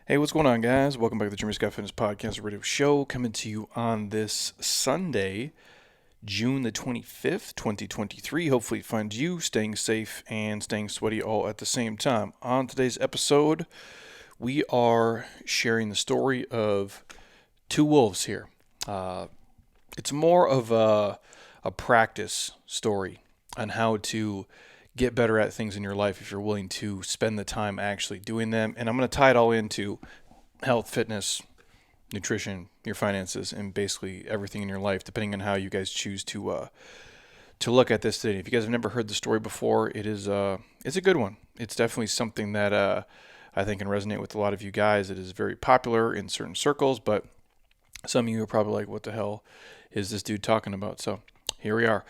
Hey, what's going on, guys? Welcome back to the Jimmy Scott Fitness Podcast Radio Show, coming to you on this Sunday, June the 25th, 2023. Hopefully, it finds you staying safe and staying sweaty all at the same time. On today's episode, we are sharing the story of two wolves here. It's more of a practice story on how to get better at things in your life if you're willing to spend the time actually doing them. And I'm going to tie it all into health, fitness, nutrition, your finances, and basically everything in your life, depending on how you guys choose to look at this today. If you guys have never heard the story before, it's a good one. It's definitely something that I think can resonate with a lot of you guys. It is very popular in certain circles, but some of you are probably like, "What the hell is this dude talking about?" So here we are.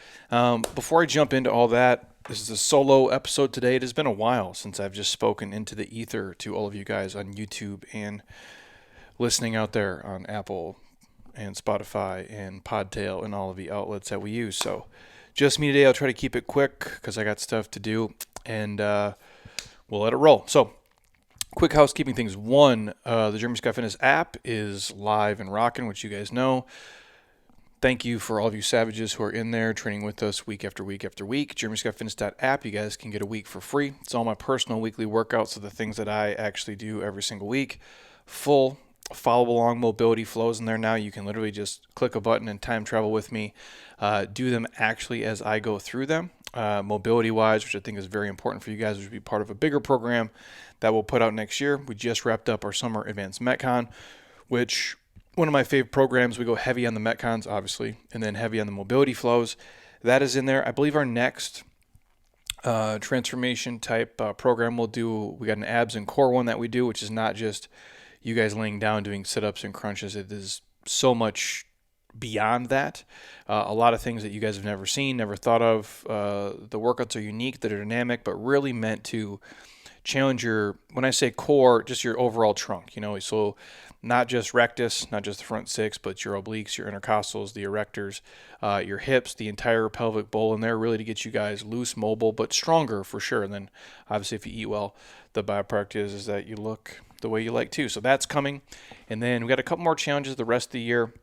Before I jump into all that, this is a solo episode today. It has been a while since I've just spoken into the ether to all of you guys on YouTube and listening out there on Apple and Spotify and Podtail and all of the outlets that we use. So just me today. I'll try to keep it quick because I got stuff to do, and we'll let it roll. So quick housekeeping things. One, the Jeremy Scott Fitness app is live and rocking, which you guys know. Thank you for all of you savages who are in there training with us week after week after week. JeremyScottFitness.app, you guys can get a week for free. It's all my personal weekly workouts, so the things that I actually do every single week. Full follow along mobility flows in there now. You can literally just click a button and time travel with me. Do them actually as I go through them. Mobility wise, which I think is very important for you guys, which will be part of a bigger program that we'll put out next year. We just wrapped up our summer advanced Metcon, which one of my favorite programs. We go heavy on the Metcons, obviously, and then heavy on the mobility flows. That is in there. I believe our next transformation type program we got an abs and core one that we do, which is not just you guys laying down doing sit-ups and crunches. It is so much beyond that. A lot of things that you guys have never seen, never thought of. The workouts are unique, they're dynamic, but really meant to challenge when I say core, just your overall trunk, so not just rectus, not just the front six, but your obliques, your intercostals, the erectors, your hips, the entire pelvic bowl in there, really to get you guys loose, mobile, but stronger for sure. And then obviously if you eat well, the byproduct is that you look the way you like too. So that's coming. And then we got a couple more challenges the rest of the year.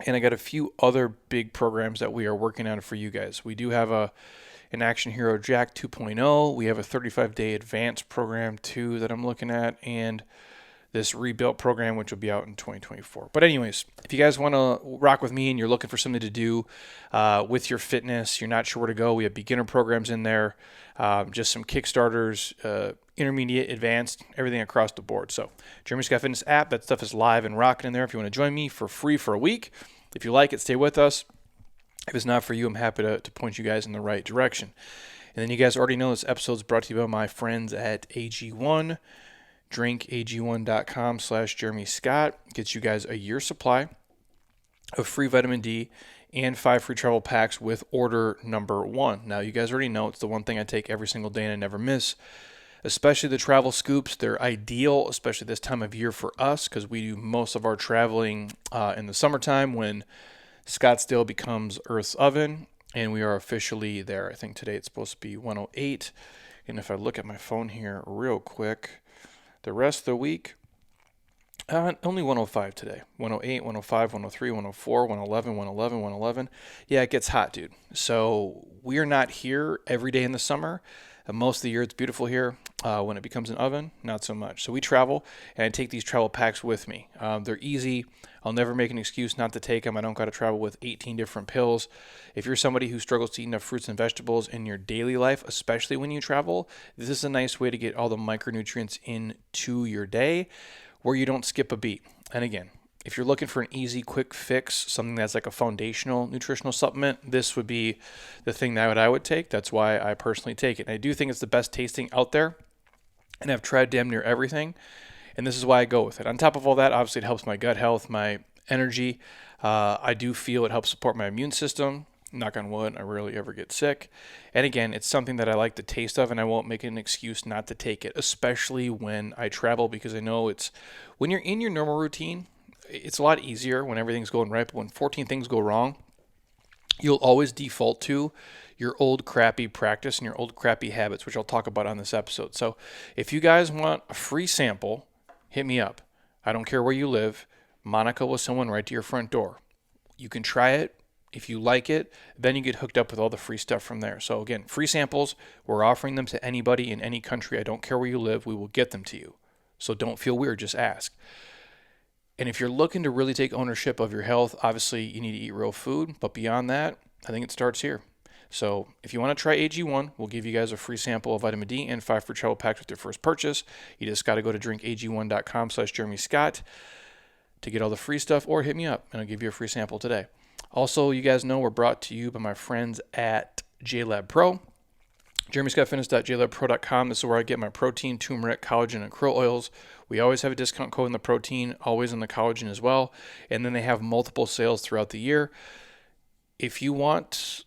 And I got a few other big programs that we are working on for you guys. We do have an Action Hero Jack 2.0. We have a 35-day advanced program too that I'm looking at, and this rebuilt program, which will be out in 2024. But anyways, if you guys want to rock with me and you're looking for something to do with your fitness, you're not sure where to go, we have beginner programs in there, just some Kickstarters, intermediate, advanced, everything across the board. So Jeremy Scott Fitness app, that stuff is live and rocking in there. If you want to join me for free for a week, if you like it, stay with us. If it's not for you, I'm happy to point you guys in the right direction. And then you guys already know this episode is brought to you by my friends at AG1. drinkag1.com/Jeremy Scott gets you guys a year supply of free vitamin D and 5 free travel packs with order number 1. Now, you guys already know it's the one thing I take every single day and I never miss, especially the travel scoops. They're ideal, especially this time of year for us because we do most of our traveling in the summertime when Scottsdale becomes Earth's oven, and we are officially there. I think today it's supposed to be 108, and if I look at my phone here real quick, the rest of the week, only 105 today. 108, 105, 103, 104, 111, 111, 111. Yeah, it gets hot, dude. So we are not here every day in the summer. Most of the year it's beautiful here. When it becomes an oven, not so much. So we travel, and I take these travel packs with me. They're easy. I'll never make an excuse not to take them. I don't got to travel with 18 different pills. If you're somebody who struggles to eat enough fruits and vegetables in your daily life, especially when you travel, this is a nice way to get all the micronutrients into your day where you don't skip a beat. And again, if you're looking for an easy, quick fix, something that's like a foundational nutritional supplement, this would be the thing that I would take. That's why I personally take it. And I do think it's the best tasting out there, and I've tried damn near everything, and this is why I go with it. On top of all that, obviously it helps my gut health, my energy. I do feel it helps support my immune system. Knock on wood, I rarely ever get sick. And again, it's something that I like the taste of, and I won't make it an excuse not to take it, especially when I travel, because I know it's when you're in your normal routine, it's a lot easier when everything's going right, but when 14 things go wrong, you'll always default to your old crappy practice and your old crappy habits, which I'll talk about on this episode. So if you guys want a free sample hit me up. I don't care where you live. Monica will send one right to your front door. You can try it. If you like it, then you get hooked up with all the free stuff from there. So again, free samples, we're offering them to anybody in any country. I don't care where you live, we will get them to you. So don't feel weird, just ask. And if you're looking to really take ownership of your health, obviously you need to eat real food. But beyond that, I think it starts here. So if you want to try AG1, we'll give you guys a free sample of vitamin D and 5 for travel packs with your first purchase. You just got to go to drinkag1.com/Jeremy Scott to get all the free stuff, or hit me up and I'll give you a free sample today. Also, you guys know we're brought to you by my friends at JLab Pro. JeremyScottFitness.jlabpro.com. This is where I get my protein, turmeric, collagen, and krill oils. We always have a discount code in the protein, always in the collagen as well. And then they have multiple sales throughout the year. If you want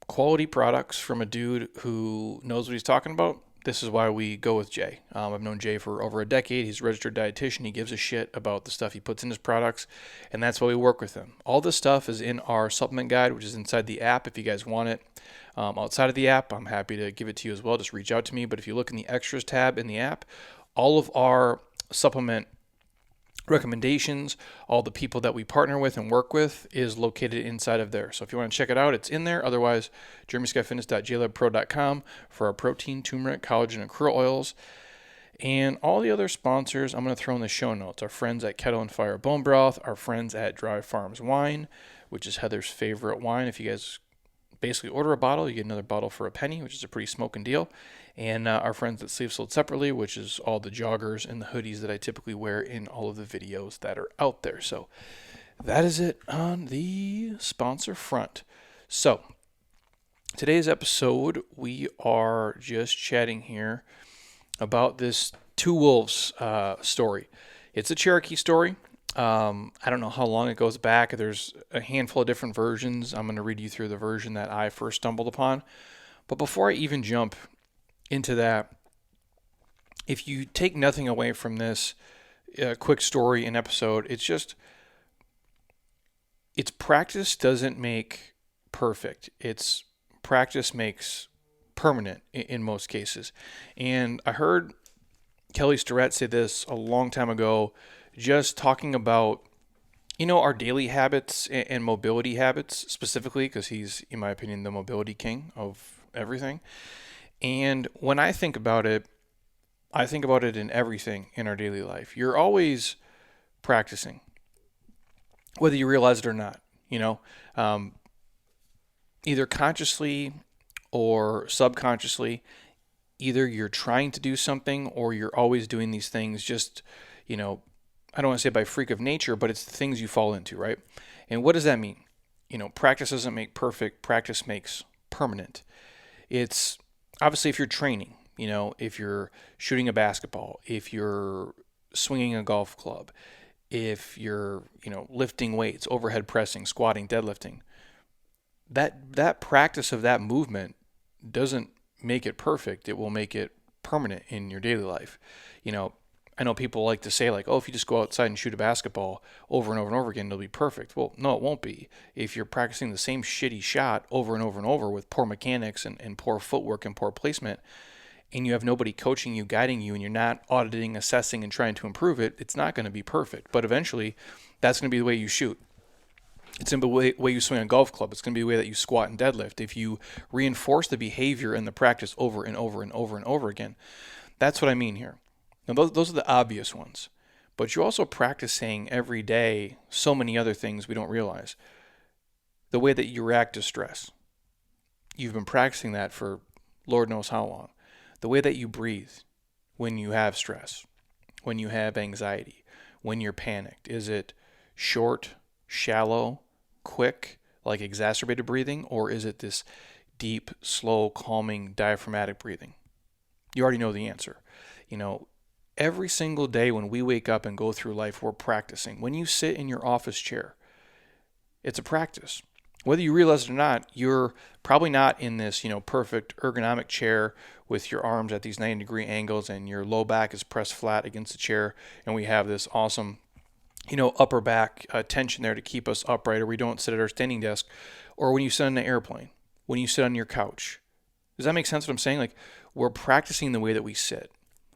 quality products from a dude who knows what he's talking about, this is why we go with Jay. I've known Jay for over a decade. He's a registered dietitian. He gives a shit about the stuff he puts in his products, and that's why we work with him. All this stuff is in our supplement guide, which is inside the app if you guys want it. Outside of the app, I'm happy to give it to you as well. Just reach out to me. But if you look in the extras tab in the app, all of our supplement recommendations, all the people that we partner with and work with is located inside of there. So if you want to check it out, it's in there. Otherwise, jeremyscottfitness.jlabpro.com for our protein, turmeric, collagen, and krill oils. And all the other sponsors I'm going to throw in the show notes. Our friends at Kettle and Fire Bone Broth, our friends at Dry Farms Wine, which is Heather's favorite wine. If you guys basically order a bottle, you get another bottle for a penny, which is a pretty smoking deal. And our friends at Sleeve Sold Separately, which is all the joggers and the hoodies that I typically wear in all of the videos that are out there. So that is it on the sponsor front. So today's episode, we are just chatting here about this Two Wolves story. It's a Cherokee story. I don't know how long it goes back. There's a handful of different versions. I'm going to read you through the version that I first stumbled upon. But before I even jump into that, if you take nothing away from this quick story and episode, it's practice doesn't make perfect. It's practice makes permanent in most cases. And I heard Kelly Starrett say this a long time ago, just talking about, our daily habits and mobility habits specifically, because he's, in my opinion, the mobility king of everything. And when I think about it in everything in our daily life. You're always practicing, whether you realize it or not, either consciously or subconsciously. Either you're trying to do something or you're always doing these things just, I don't want to say by freak of nature, but it's the things you fall into, right? And what does that mean? Practice doesn't make perfect. Practice makes permanent. It's obviously if you're training, if you're shooting a basketball, if you're swinging a golf club, if you're, lifting weights, overhead pressing, squatting, deadlifting, that practice of that movement doesn't make it perfect. It will make it permanent in your daily life. I know people like to say like, oh, if you just go outside and shoot a basketball over and over and over again, it'll be perfect. Well, no, it won't be. If you're practicing the same shitty shot over and over and over with poor mechanics and poor footwork and poor placement, and you have nobody coaching you, guiding you, and you're not auditing, assessing, and trying to improve it, it's not going to be perfect. But eventually, that's going to be the way you shoot. It's going to be the way you swing a golf club. It's going to be the way that you squat and deadlift. If you reinforce the behavior and the practice over and over and over and over again, that's what I mean here. Now, those are the obvious ones. But you're also practicing every day so many other things we don't realize. The way that you react to stress. You've been practicing that for Lord knows how long. The way that you breathe when you have stress, when you have anxiety, when you're panicked. Is it short, shallow, quick, like exacerbated breathing, or is it this deep, slow, calming, diaphragmatic breathing? You already know the answer. Every single day when we wake up and go through life, we're practicing. When you sit in your office chair, it's a practice. Whether you realize it or not, you're probably not in this, perfect ergonomic chair with your arms at these 90-degree angles and your low back is pressed flat against the chair, and we have this awesome upper back tension there to keep us upright, or we don't sit at our standing desk, or when you sit on an airplane, when you sit on your couch. Does that make sense what I'm saying? Like, we're practicing the way that we sit.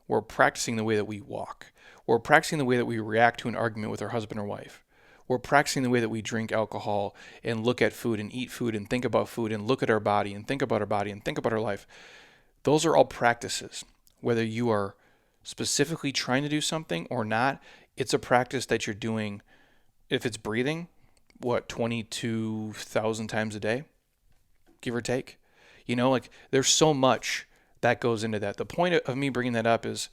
We're practicing the way that we walk. We're practicing the way that we react to an argument with our husband or wife. We're practicing the way that we drink alcohol and look at food and eat food and think about food and look at our body and think about our body and think about our life. Those are all practices. Whether you are specifically trying to do something or not, it's a practice that you're doing. If it's breathing, 22,000 times a day, give or take? There's so much that goes into that. The point of me bringing that up is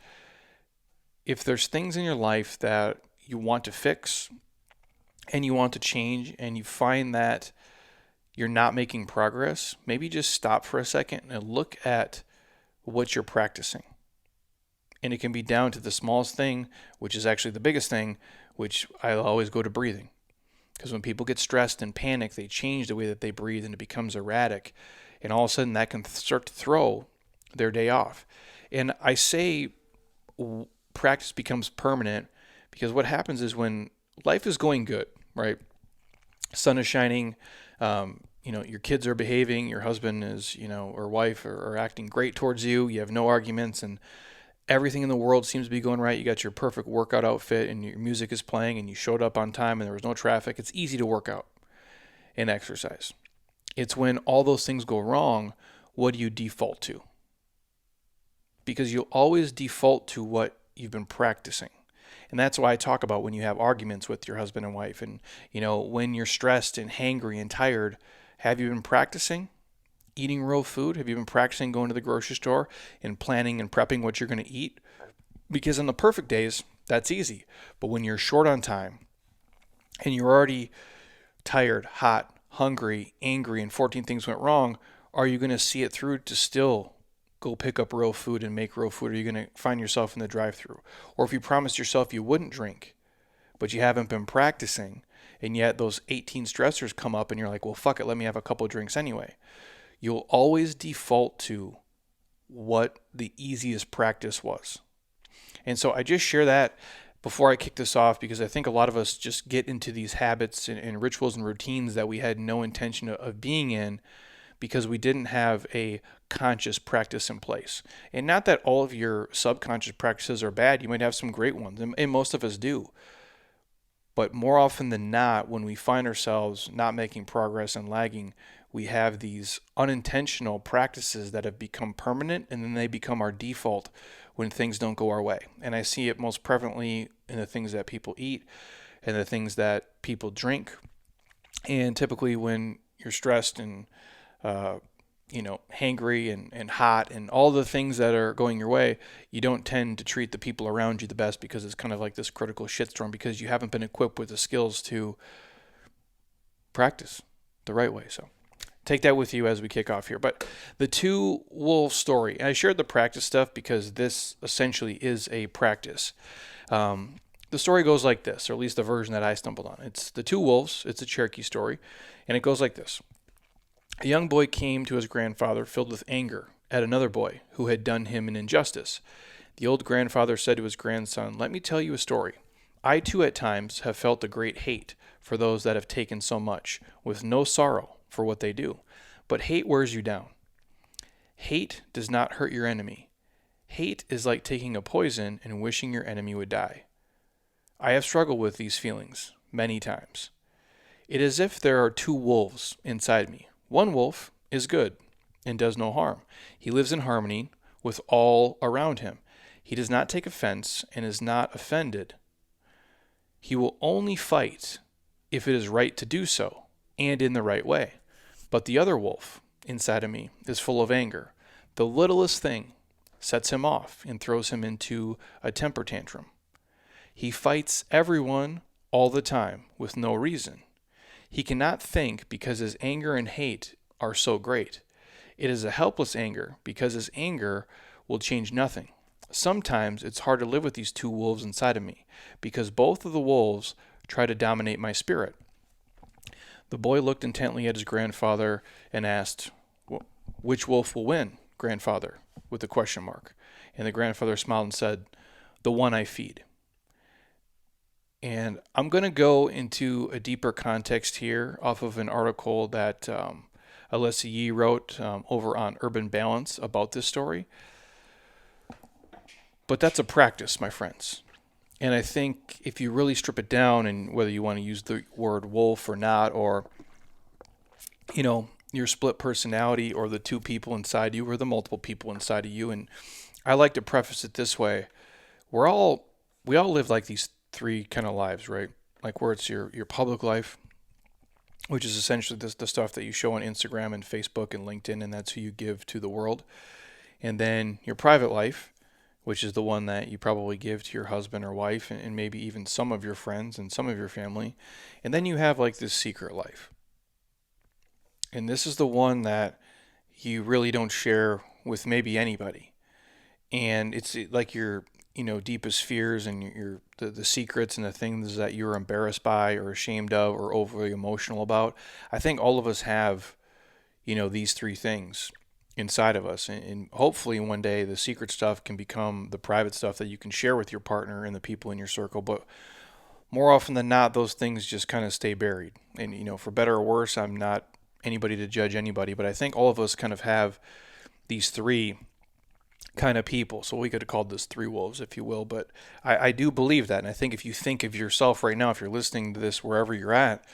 if there's things in your life that you want to fix and you want to change and you find that you're not making progress, maybe just stop for a second and look at what you're practicing. And it can be down to the smallest thing, which is actually the biggest thing, which I'll always go to breathing. Because when people get stressed and panic, they change the way that they breathe and it becomes erratic. And all of a sudden that can start to throw their day off. And I say practice becomes permanent because what happens is when life is going good, right? Sun is shining, your kids are behaving, your husband is, or wife are acting great towards you, you have no arguments, and everything in the world seems to be going right. You got your perfect workout outfit and your music is playing and you showed up on time and there was no traffic. It's easy to work out and exercise. It's when all those things go wrong, what do you default to? Because you'll always default to what you've been practicing. And that's why I talk about when you have arguments with your husband and wife and, when you're stressed and hangry and tired, have you been practicing eating real food? Have you been practicing going to the grocery store and planning and prepping what you're going to eat? Because on the perfect days, that's easy. But when you're short on time and you're already tired, hot, hungry, angry, and 14 things went wrong, are you going to see it through to still go pick up real food and make real food? Or are you going to find yourself in the drive-thru? Or if you promised yourself you wouldn't drink, but you haven't been practicing, and yet those 18 stressors come up and you're like, well, fuck it, let me have a couple of drinks anyway. You'll always default to what the easiest practice was. And so I just share that before I kick this off because I think a lot of us just get into these habits and rituals and routines that we had no intention of being in because we didn't have a conscious practice in place. And not that all of your subconscious practices are bad. You might have some great ones, and most of us do. But more often than not, when we find ourselves not making progress and lagging, we have these unintentional practices that have become permanent, and then they become our default when things don't go our way. And I see it most prevalently in the things that people eat and the things that people drink. And typically when you're stressed and hangry and hot and all the things that are going your way, you don't tend to treat the people around you the best because it's kind of like this critical shitstorm because you haven't been equipped with the skills to practice the right way. So take that with you as we kick off here. But the two wolves story, and I shared the practice stuff because this essentially is a practice. The story goes like this, or at least the version that I stumbled on. It's the two wolves. It's a Cherokee story, and it goes like this. A young boy came to his grandfather filled with anger at another boy who had done him an injustice. The old grandfather said to his grandson, "Let me tell you a story. I too at times have felt a great hate for those that have taken so much, with no sorrow for what they do. But hate wears you down. Hate does not hurt your enemy. Hate is like taking a poison and wishing your enemy would die. I have struggled with these feelings many times. It is as if there are two wolves inside me. One wolf is good and does no harm. He lives in harmony with all around him. He does not take offense and is not offended. He will only fight if it is right to do so and in the right way. But the other wolf inside of me is full of anger. The littlest thing sets him off and throws him into a temper tantrum. He fights everyone all the time with no reason. He cannot think because his anger and hate are so great. It is a helpless anger because his anger will change nothing. Sometimes it's hard to live with these two wolves inside of me because both of the wolves try to dominate my spirit." The boy looked intently at his grandfather and asked, "Which wolf will win, grandfather?" with a question mark. And the grandfather smiled and said, "The one I feed." And I'm going to go into a deeper context here off of an article that Alyssa Yeo wrote over on Urban Balance about this story. But that's a practice, my friends. And I think if you really strip it down, and whether you want to use the word wolf or not, or, your split personality, or the two people inside you, or the multiple people inside of you. And I like to preface it this way. We're all, we all live like these three kind of lives, right? Like where it's your public life, which is essentially the stuff that you show on Instagram and Facebook and LinkedIn, and that's who you give to the world. And then your private life, which is the one that you probably give to your husband or wife, and maybe even some of your friends and some of your family. And then you have like this secret life. And this is the one that you really don't share with maybe anybody. And it's like your, deepest fears and the secrets and the things that you're embarrassed by or ashamed of or overly emotional about. I think all of us have, these three things inside of us. And hopefully one day the secret stuff can become the private stuff that you can share with your partner and the people in your circle. But more often than not, those things just kind of stay buried. And, for better or worse, I'm not anybody to judge anybody, but I think all of us kind of have these three kind of people. So we could have called this three wolves, if you will. But I do believe that. And I think if you think of yourself right now, if you're listening to this wherever you're at,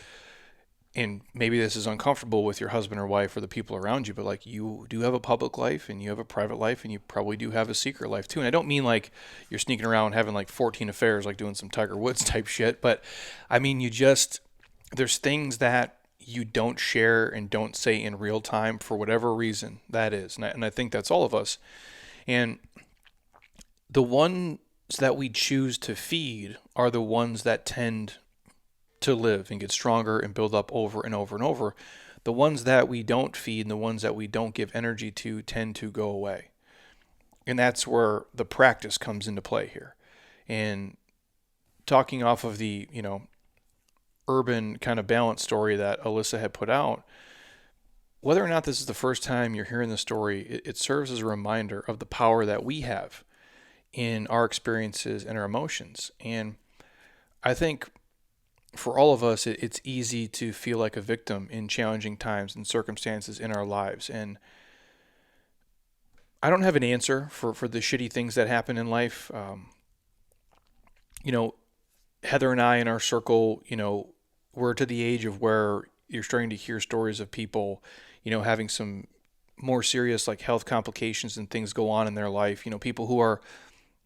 and maybe this is uncomfortable with your husband or wife or the people around you, but like you do have a public life and you have a private life and you probably do have a secret life too. And I don't mean like you're sneaking around having like 14 affairs, like doing some Tiger Woods type shit, but I mean, there's things that you don't share and don't say in real time for whatever reason that is. And I think that's all of us. And the ones that we choose to feed are the ones that tend to live and get stronger and build up over and over and over. The ones that we don't feed and the ones that we don't give energy to tend to go away. And that's where the practice comes into play here. And talking off of the, urban kind of balance story that Alyssa had put out, whether or not this is the first time you're hearing the story, it serves as a reminder of the power that we have in our experiences and our emotions. And I think for all of us, it's easy to feel like a victim in challenging times and circumstances in our lives. And I don't have an answer for the shitty things that happen in life. Heather and I in our circle, we're to the age of where you're starting to hear stories of people, having some more serious like health complications and things go on in their life. People who are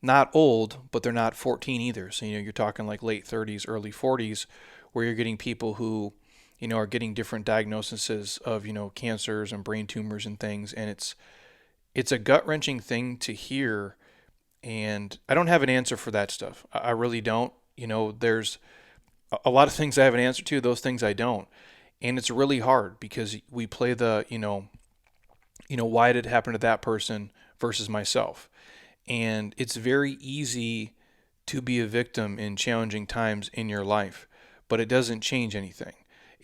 not old, but they're not 14 either. So, you're talking like late 30s, early 40s, where you're getting people who, are getting different diagnoses of, cancers and brain tumors and things. And it's a gut wrenching thing to hear. And I don't have an answer for that stuff. I really don't. There's a lot of things I have an answer to, those things I don't. And it's really hard because we play the, why did it happen to that person versus myself? And it's very easy to be a victim in challenging times in your life, but it doesn't change anything.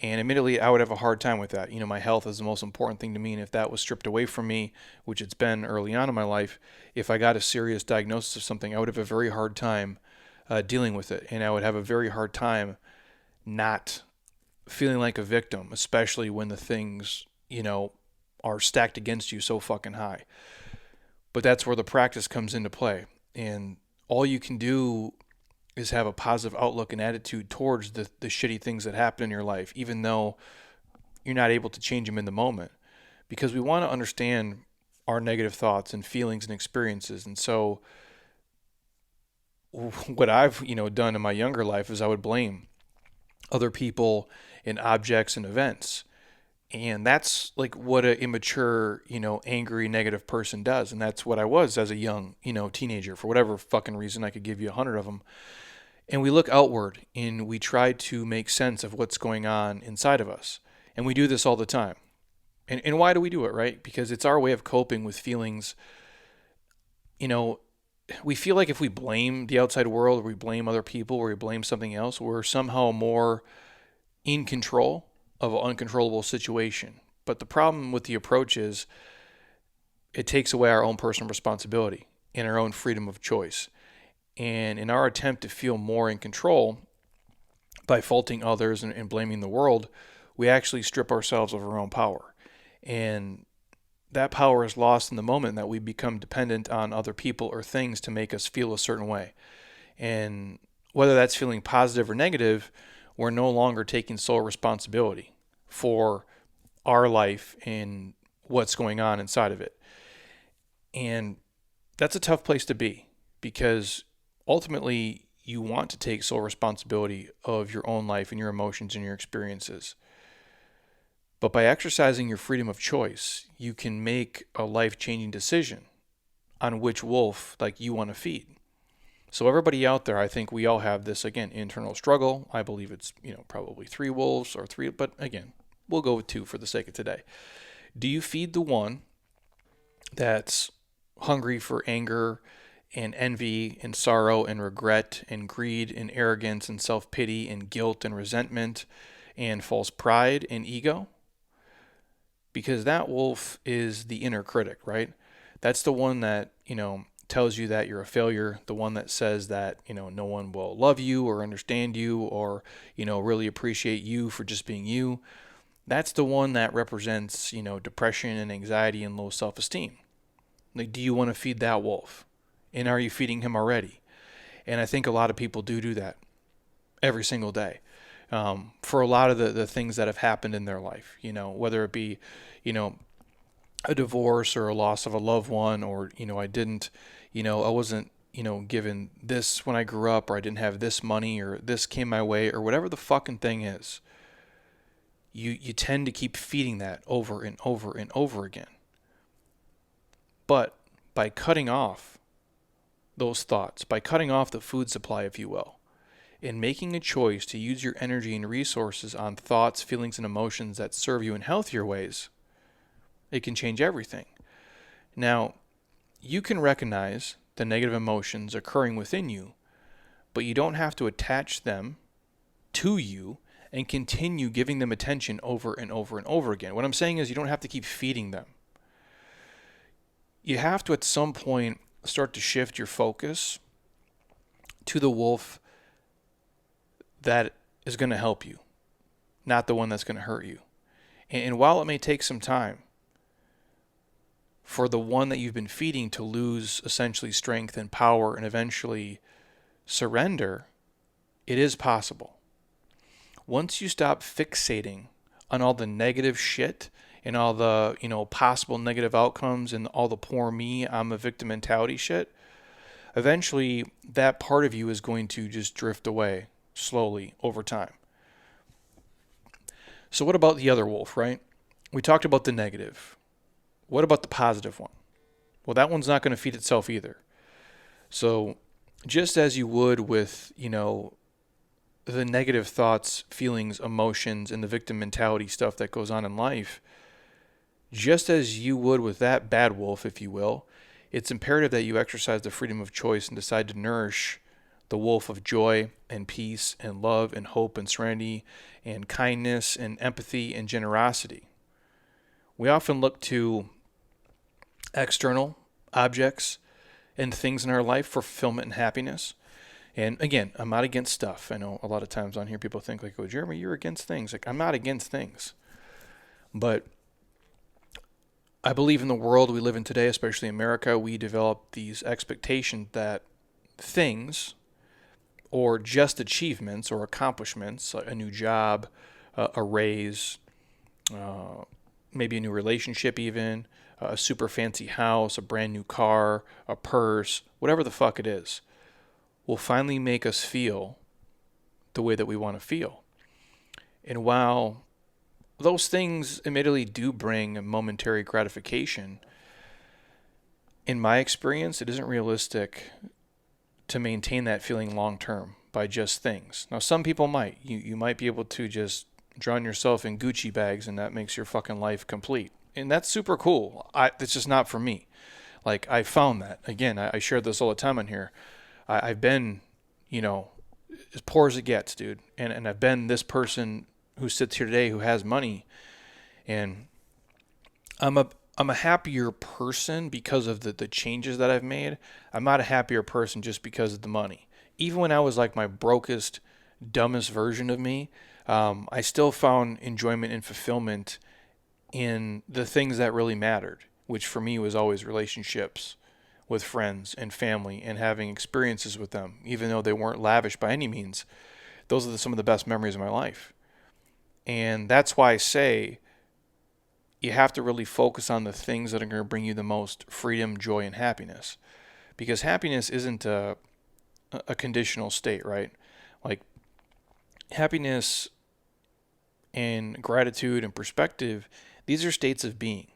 And admittedly, I would have a hard time with that. My health is the most important thing to me. And if that was stripped away from me, which it's been early on in my life, if I got a serious diagnosis of something, I would have a very hard time dealing with it. And I would have a very hard time not feeling like a victim, especially when the things, are stacked against you so fucking high. But that's where the practice comes into play. And all you can do is have a positive outlook and attitude towards the shitty things that happen in your life, even though you're not able to change them in the moment. Because we want to understand our negative thoughts and feelings and experiences. And so what I've, done in my younger life is I would blame other people and objects and events. And that's like what an immature, angry, negative person does. And that's what I was as a young, teenager, for whatever fucking reason. I could give you 100 of them. And we look outward and we try to make sense of what's going on inside of us. And we do this all the time. And why do we do it, right? Because it's our way of coping with feelings. We feel like if we blame the outside world, or we blame other people, or we blame something else, we're somehow more in control of an uncontrollable situation. But the problem with the approach is it takes away our own personal responsibility and our own freedom of choice. And in our attempt to feel more in control by faulting others and blaming the world, we actually strip ourselves of our own power. And that power is lost in the moment that we become dependent on other people or things to make us feel a certain way. And whether that's feeling positive or negative, we're no longer taking sole responsibility for our life and what's going on inside of it. And that's a tough place to be, because ultimately you want to take sole responsibility of your own life and your emotions and your experiences. But by exercising your freedom of choice, you can make a life-changing decision on which wolf like you want to feed. So everybody out there, I think we all have this, again, internal struggle. I believe it's, probably 3 wolves or 3, but again, we'll go with 2 for the sake of today. Do you feed the one that's hungry for anger and envy and sorrow and regret and greed and arrogance and self-pity and guilt and resentment and false pride and ego? Because that wolf is the inner critic, right? That's the one that, tells you that you're a failure, the one that says that, no one will love you or understand you or, really appreciate you for just being you. That's the one that represents, depression and anxiety and low self-esteem. Like, do you want to feed that wolf? And are you feeding him already? And I think a lot of people do that every single day. For a lot of the things that have happened in their life, whether it be, a divorce or a loss of a loved one, or, I didn't, I wasn't, given this when I grew up, or I didn't have this money, or this came my way, or whatever the fucking thing is. You tend to keep feeding that over and over and over again. But by cutting off those thoughts, by cutting off the food supply, if you will, and making a choice to use your energy and resources on thoughts, feelings, and emotions that serve you in healthier ways, it can change everything. Now, you can recognize the negative emotions occurring within you, but you don't have to attach them to you and continue giving them attention over and over and over again. What I'm saying is you don't have to keep feeding them. You have to, at some point, start to shift your focus to the wolf that is going to help you, not the one that's going to hurt you. And while it may take some time for the one that you've been feeding to lose essentially strength and power and eventually surrender, it is possible. Once you stop fixating on all the negative shit and all the, possible negative outcomes and all the poor me, I'm a victim mentality shit, eventually that part of you is going to just drift away slowly over time. So what about the other wolf, right? We talked about the negative. What about the positive one? Well, that one's not going to feed itself either. So just as you would with, the negative thoughts, feelings, emotions, and the victim mentality stuff that goes on in life, just as you would with that bad wolf, if you will, it's imperative that you exercise the freedom of choice and decide to nourish the wolf of joy and peace and love and hope and serenity and kindness and empathy and generosity. We often look to external objects and things in our life for fulfillment and happiness. And again, I'm not against stuff. I know a lot of times on here people think like, oh, Jeremy, you're against things. Like, I'm not against things. But I believe in the world we live in today, especially in America, we develop these expectations that things or just achievements or accomplishments, like a new job, a raise, maybe a new relationship even, a super fancy house, a brand new car, a purse, whatever the fuck it is, will finally make us feel the way that we want to feel. And while those things admittedly do bring a momentary gratification, in my experience, it isn't realistic to maintain that feeling long term by just things. Now, some people might. You might be able to just drown yourself in Gucci bags and that makes your fucking life complete. And that's super cool. It's just not for me. Like, I found that. Again, I share this all the time on here. I've been, as poor as it gets, dude. And I've been this person who sits here today who has money. And I'm a happier person because of the changes that I've made. I'm not a happier person just because of the money. Even when I was like my brokest, dumbest version of me, I still found enjoyment and fulfillment in the things that really mattered, which for me was always relationships, with friends and family and having experiences with them, even though they weren't lavish by any means. Those are some of the best memories of my life. And that's why I say you have to really focus on the things that are going to bring you the most freedom, joy, and happiness. Because happiness isn't a conditional state, right? Like happiness and gratitude and perspective, these are states of being.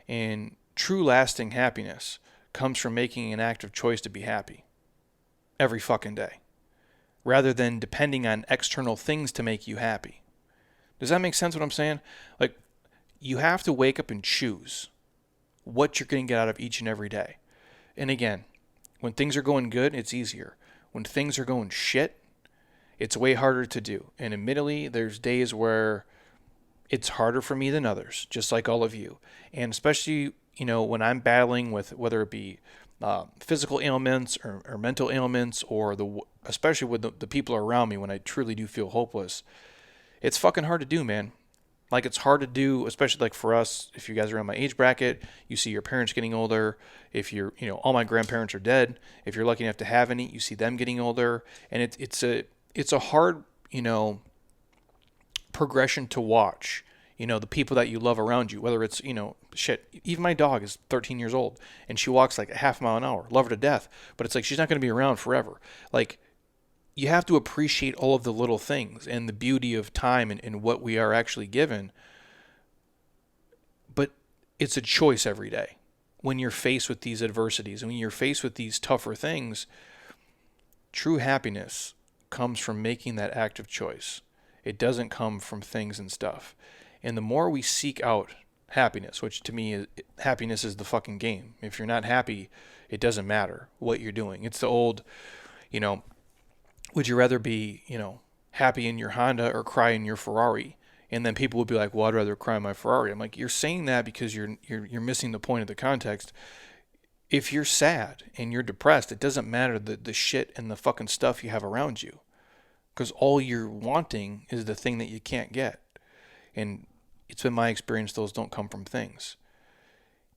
And true lasting happiness comes from making an active choice to be happy every fucking day, rather than depending on external things to make you happy. Does that make sense what I'm saying? Like, you have to wake up and choose what you're going to get out of each and every day. And again, when things are going good, it's easier. When things are going shit, it's way harder to do. And admittedly, there's days where it's harder for me than others, just like all of you. And especially, when I'm battling with whether it be physical ailments or mental ailments, or especially with the people around me when I truly do feel hopeless, it's fucking hard to do, man. Like, it's hard to do, especially like for us, if you guys are in my age bracket, you see your parents getting older. If you're, all my grandparents are dead. If you're lucky enough to have any, you see them getting older. And it's a hard, progression to watch. The people that you love around you, whether it's, shit, even my dog is 13 years old and she walks like a half mile an hour. Love her to death. But it's like, she's not going to be around forever. Like, you have to appreciate all of the little things and the beauty of time and what we are actually given. But it's a choice every day. When you're faced with these adversities and when you're faced with these tougher things, true happiness comes from making that active choice. It doesn't come from things and stuff. And the more we seek out happiness, which to me, happiness is the fucking game. If you're not happy, it doesn't matter what you're doing. It's the old, would you rather be, happy in your Honda or cry in your Ferrari? And then people would be like, well, I'd rather cry in my Ferrari. I'm like, you're saying that because you're missing the point of the context. If you're sad and you're depressed, it doesn't matter the shit and the fucking stuff you have around you. Because all you're wanting is the thing that you can't get. And it's been my experience, those don't come from things.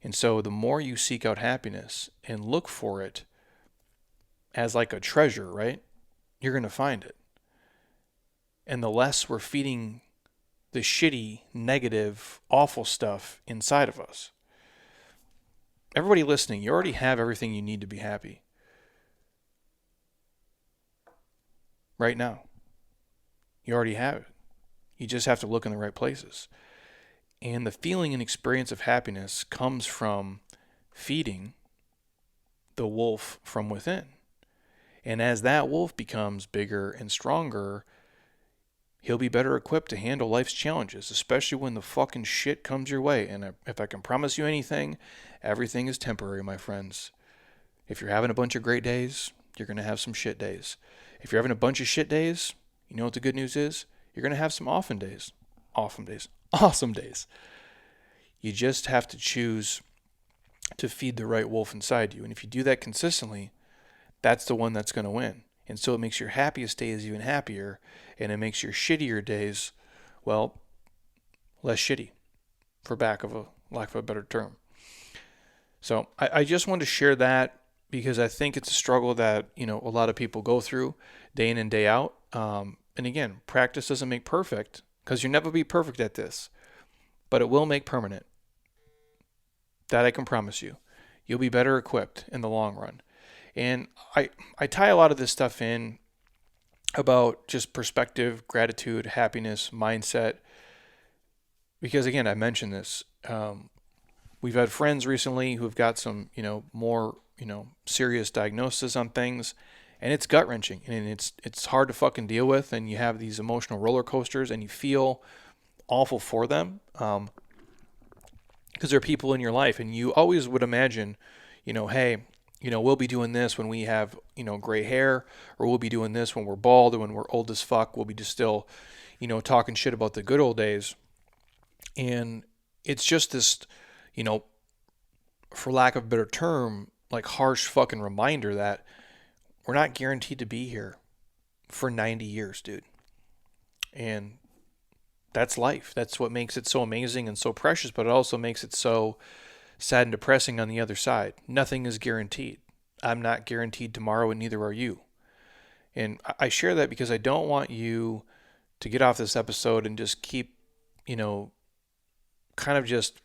And so the more you seek out happiness and look for it as like a treasure, right? You're going to find it. And the less we're feeding the shitty, negative, awful stuff inside of us. Everybody listening, you already have everything you need to be happy. Right now. You already have it. You just have to look in the right places. And the feeling and experience of happiness comes from feeding the wolf from within. And as that wolf becomes bigger and stronger, he'll be better equipped to handle life's challenges, especially when the fucking shit comes your way. And if I can promise you anything, everything is temporary, my friends. If you're having a bunch of great days, you're going to have some shit days. If you're having a bunch of shit days, you know what the good news is? You're going to have some awesome days. Awesome days. You just have to choose to feed the right wolf inside you. And if you do that consistently, that's the one that's going to win. And so it makes your happiest days even happier, and it makes your shittier days, well, less shitty, for lack of a better term. So I just wanted to share that because I think it's a struggle that, a lot of people go through day in and day out. And again, practice doesn't make perfect, because you'll never be perfect at this, but it will make permanent. That I can promise you. You'll be better equipped in the long run. And I tie a lot of this stuff in about just perspective, gratitude, happiness, mindset. Because again, I mentioned this. We've had friends recently who've got some, more, serious diagnosis on things. And it's gut wrenching, and it's hard to fucking deal with. And you have these emotional roller coasters, and you feel awful for them. Because they're people in your life, and you always would imagine, hey, we'll be doing this when we have, gray hair, or we'll be doing this when we're bald, or when we're old as fuck. We'll be just still, talking shit about the good old days. And it's just this, for lack of a better term, like harsh fucking reminder that we're not guaranteed to be here for 90 years, dude. And that's life. That's what makes it so amazing and so precious, but it also makes it so sad and depressing on the other side. Nothing is guaranteed. I'm not guaranteed tomorrow, and neither are you. And I share that because I don't want you to get off this episode and just keep, you know, kind of just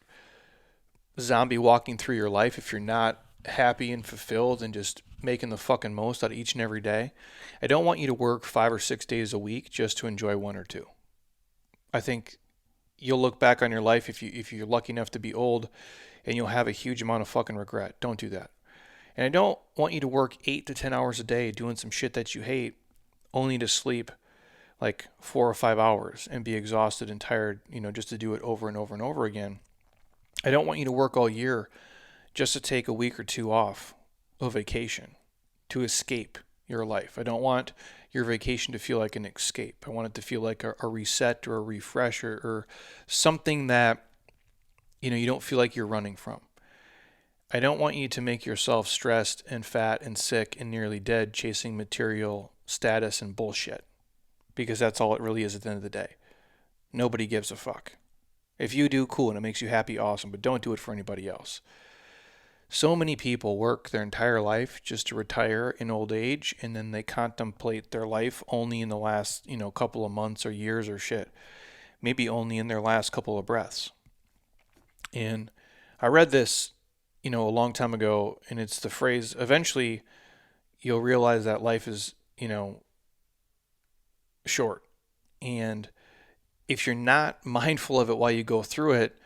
zombie walking through your life if you're not happy and fulfilled and just making the fucking most out of each and every day. I don't want you to work 5 or 6 days a week just to enjoy 1 or 2. I think you'll look back on your life if you're lucky enough to be old and you'll have a huge amount of fucking regret. Don't do that. And I don't want you to work 8 to 10 hours a day doing some shit that you hate only to sleep like 4 or 5 hours and be exhausted and tired, just to do it over and over and over again. I don't want you to work all year just to take a week or 2 off of vacation to escape your life. I don't want your vacation to feel like an escape. I want it to feel like a reset or a refresh or something that, you don't feel like you're running from. I don't want you to make yourself stressed and fat and sick and nearly dead chasing material status and bullshit, because that's all it really is at the end of the day. Nobody gives a fuck. If you do, cool, and it makes you happy, awesome, but don't do it for anybody else. So many people work their entire life just to retire in old age, and then they contemplate their life only in the last, couple of months or years or shit. Maybe only in their last couple of breaths. And I read this, a long time ago, and it's the phrase, eventually you'll realize that life is, short. And if you're not mindful of it while you go through it,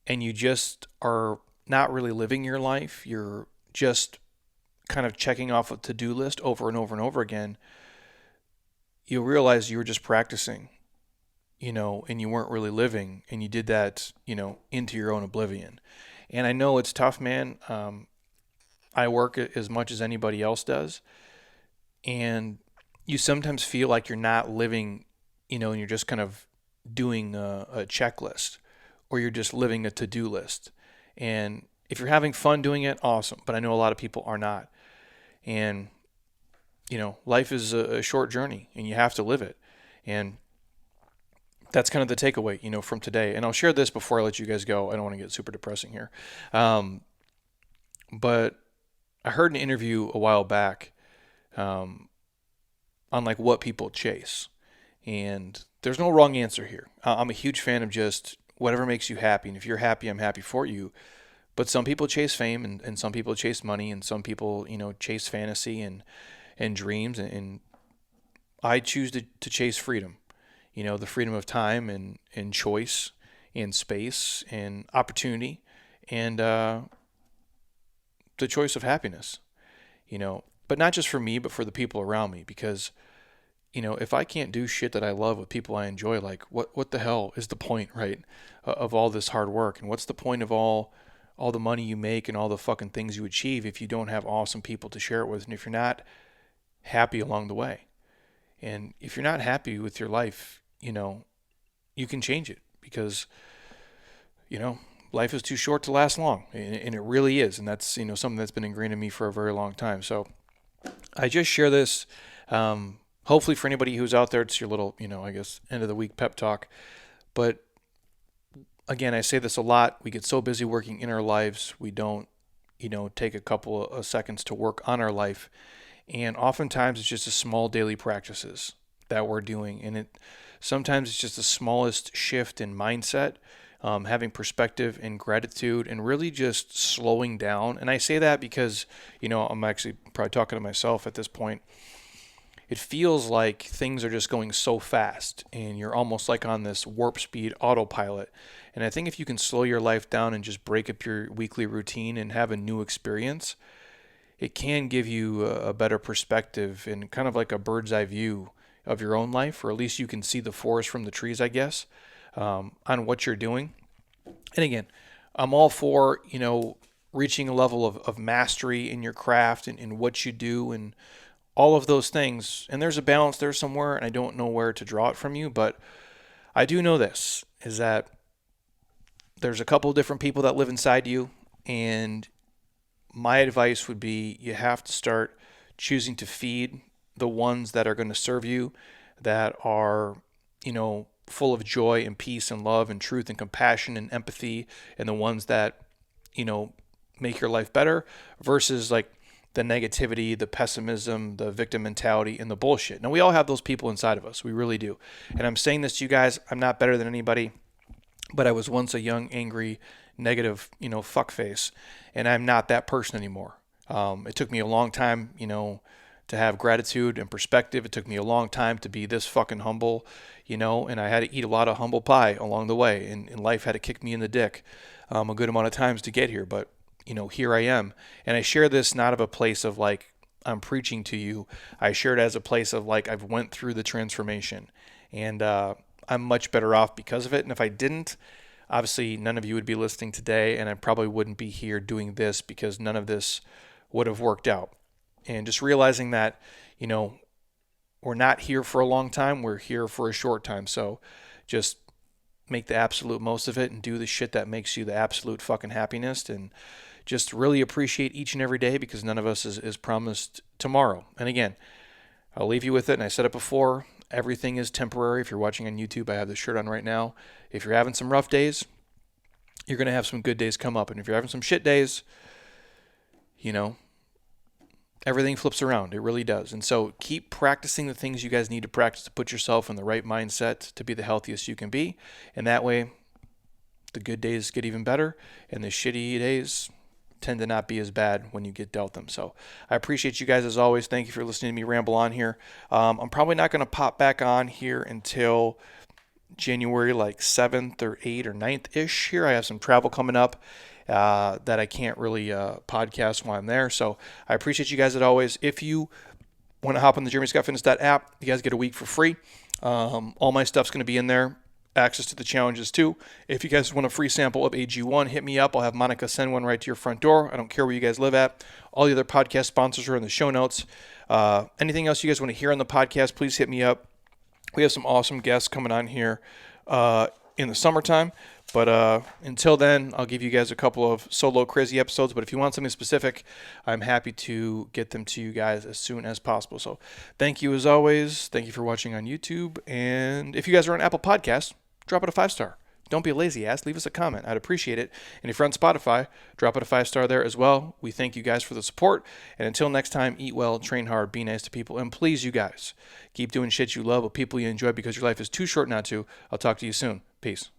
and you just are not really living your life, you're just kind of checking off a to-do list over and over and over again, you'll realize you were just practicing, and you weren't really living, and you did that, into your own oblivion. And I know it's tough, man. I work as much as anybody else does, and you sometimes feel like you're not living, and you're just kind of doing a checklist, or you're just living a to-do list. And if you're having fun doing it, awesome. But I know a lot of people are not. And, life is a short journey, and you have to live it. And that's kind of the takeaway, from today. And I'll share this before I let you guys go. I don't want to get super depressing here. But I heard an interview a while back on like what people chase. And there's no wrong answer here. I'm a huge fan of just whatever makes you happy. And if you're happy, I'm happy for you. But some people chase fame, and some people chase money, and some people, chase fantasy and dreams. And I choose to chase freedom. The freedom of time and choice and space and opportunity and the choice of happiness, but not just for me, but for the people around me. Because, if I can't do shit that I love with people I enjoy, like what the hell is the point, right, of all this hard work? And what's the point of all the money you make and all the fucking things you achieve if you don't have awesome people to share it with, and if you're not happy along the way? And if you're not happy with your life, you can change it, because, life is too short to last long, and it really is. And that's, something that's been ingrained in me for a very long time. So I just share this, hopefully for anybody who's out there, it's your little, I guess, end of the week pep talk. But again, I say this a lot. We get so busy working in our lives, we don't, take a couple of seconds to work on our life. And oftentimes it's just the small daily practices that we're doing. And sometimes it's just the smallest shift in mindset, having perspective and gratitude, and really just slowing down. And I say that because, I'm actually probably talking to myself at this point. It feels like things are just going so fast, and you're almost like on this warp speed autopilot. And I think if you can slow your life down and just break up your weekly routine and have a new experience, it can give you a better perspective and kind of like a bird's eye view of your own life, or at least you can see the forest from the trees, I guess, on what you're doing. And again, I'm all for, reaching a level of mastery in your craft and in what you do and all of those things. And there's a balance there somewhere, and I don't know where to draw it from you, but I do know this, is that there's a couple of different people that live inside you, and my advice would be you have to start choosing to feed the ones that are going to serve you, that are, full of joy and peace and love and truth and compassion and empathy, and the ones that, make your life better versus like the negativity, the pessimism, the victim mentality, and the bullshit. Now, we all have those people inside of us. We really do. And I'm saying this to you guys. I'm not better than anybody, but I was once a young, angry, negative, fuckface, and I'm not that person anymore. It took me a long time, to have gratitude and perspective. It took me a long time to be this fucking humble, and I had to eat a lot of humble pie along the way, and life had to kick me in the dick a good amount of times to get here. But here I am. And I share this not of a place of like, I'm preaching to you. I share it as a place of like, I've went through the transformation, and I'm much better off because of it. And if I didn't, obviously none of you would be listening today, and I probably wouldn't be here doing this because none of this would have worked out. And just realizing that, we're not here for a long time. We're here for a short time. So just make the absolute most of it and do the shit that makes you the absolute fucking happiness, and just really appreciate each and every day, because none of us is promised tomorrow. And again, I'll leave you with it. And I said it before, everything is temporary. If you're watching on YouTube, I have this shirt on right now. If you're having some rough days, you're going to have some good days come up. And if you're having some shit days, everything flips around. It really does. And so keep practicing the things you guys need to practice to put yourself in the right mindset to be the healthiest you can be. And that way, the good days get even better, and the shitty days tend to not be as bad when you get dealt them. So I appreciate you guys as always. Thank you for listening to me ramble on here. I'm probably not going to pop back on here until January like 7th or 8th or 9th-ish here. I have some travel coming up that I can't really podcast while I'm there. So I appreciate you guys as always. If you want to hop on the JeremyScottFitness.app, you guys get a week for free. All my stuff's going to be in there. Access to the challenges too. If you guys want a free sample of AG1, hit me up. I'll have Monica send one right to your front door. I don't care where you guys live at. All the other podcast sponsors are in the show notes. Anything else you guys want to hear on the podcast, please hit me up. We have some awesome guests coming on here in the summertime. But until then, I'll give you guys a couple of solo crazy episodes. But if you want something specific, I'm happy to get them to you guys as soon as possible. So thank you as always. Thank you for watching on YouTube. And if you guys are on Apple Podcasts, drop it a 5-star. Don't be a lazy ass. Leave us a comment. I'd appreciate it. And if you're on Spotify, drop it a 5-star there as well. We thank you guys for the support. And until next time, eat well, train hard, be nice to people. And please, you guys, keep doing shit you love with people you enjoy, because your life is too short not to. I'll talk to you soon. Peace.